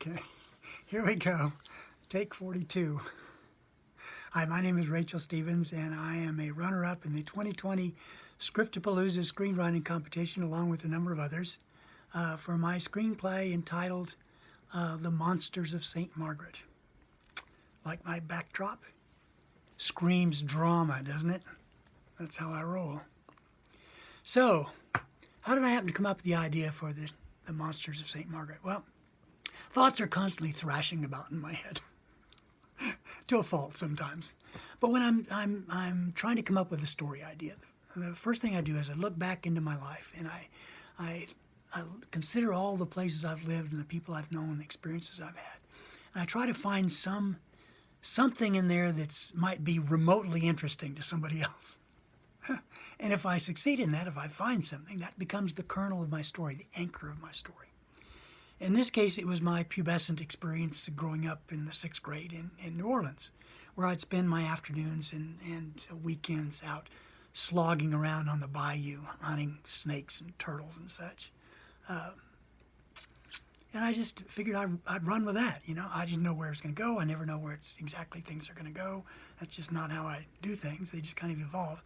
Okay, here we go. Take 42. Hi, my name is Rachel Stevens, and I am a runner-up in the 2020 Scriptapalooza screenwriting competition, along with a number of others, for my screenplay entitled The Monsters of St. Margaret. Like my backdrop? Screams drama, doesn't it? That's how I roll. So, how did I happen to come up with the idea for the Monsters of St. Margaret? Well, thoughts are constantly thrashing about in my head, to a fault sometimes. But when I'm trying to come up with a story idea, the first thing I do is I look back into my life and I consider all the places I've lived and the people I've known, the experiences I've had, and I try to find something in there that might be remotely interesting to somebody else. And if I succeed in that, if I find something, that becomes the kernel of my story, the anchor of my story. In this case, it was my pubescent experience growing up in the 6th grade in New Orleans, where I'd spend my afternoons and weekends out slogging around on the bayou, hunting snakes and turtles and such. And I just figured I'd run with that. You know, I didn't know where it was going to go. I never know where exactly things are going to go. That's just not how I do things. They just kind of evolve.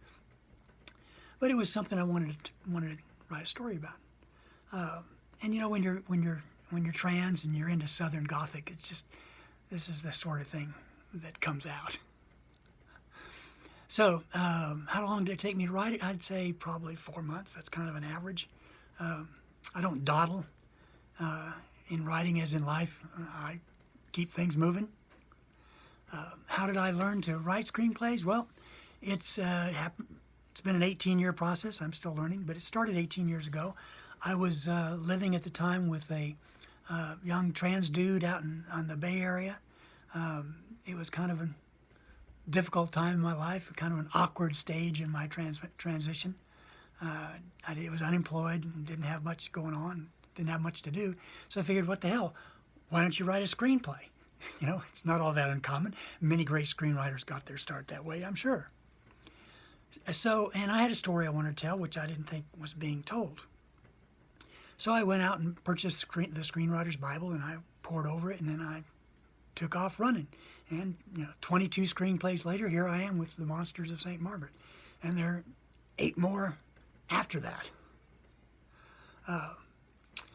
But it was something I wanted to write a story about. And you know, when you're trans and you're into Southern Gothic, it's just, this is the sort of thing that comes out. So, how long did it take me to write it? I'd say probably 4 months. That's kind of an average. I don't dawdle in writing as in life. I keep things moving. How did I learn to write screenplays? Well, it's been an 18-year process. I'm still learning, but it started 18 years ago. I was living at the time with a young trans dude out on the Bay Area. It was kind of a difficult time in my life, kind of an awkward stage in my transition. I was unemployed and didn't have much going on, didn't have much to do. So I figured, what the hell, why don't you write a screenplay? You know, it's not all that uncommon. Many great screenwriters got their start that way, I'm sure. So, and I had a story I wanted to tell, which I didn't think was being told. So I went out and purchased the Screenwriter's Bible, and I pored over it, and then I took off running. And, 22 screenplays later, here I am with The Monsters of St. Margaret. And there are 8 more after that.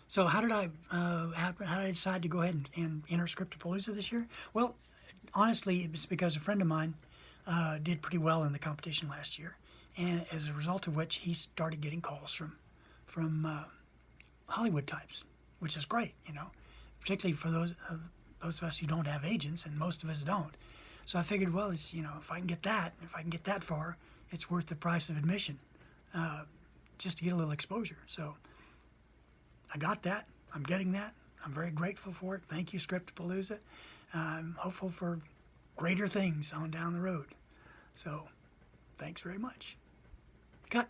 So how did I decide to go ahead and enter Scriptapalooza this year? Well, honestly, it's because a friend of mine did pretty well in the competition last year, and as a result of which he started getting calls from Hollywood types, which is great, particularly for those of us who don't have agents, and most of us don't. So I figured, well, it's, if I can get that far, it's worth the price of admission, just to get a little exposure. So I got that. I'm getting that. I'm very grateful for it. Thank you, Scriptapalooza. I'm hopeful for greater things on down the road. So, thanks very much. Cut.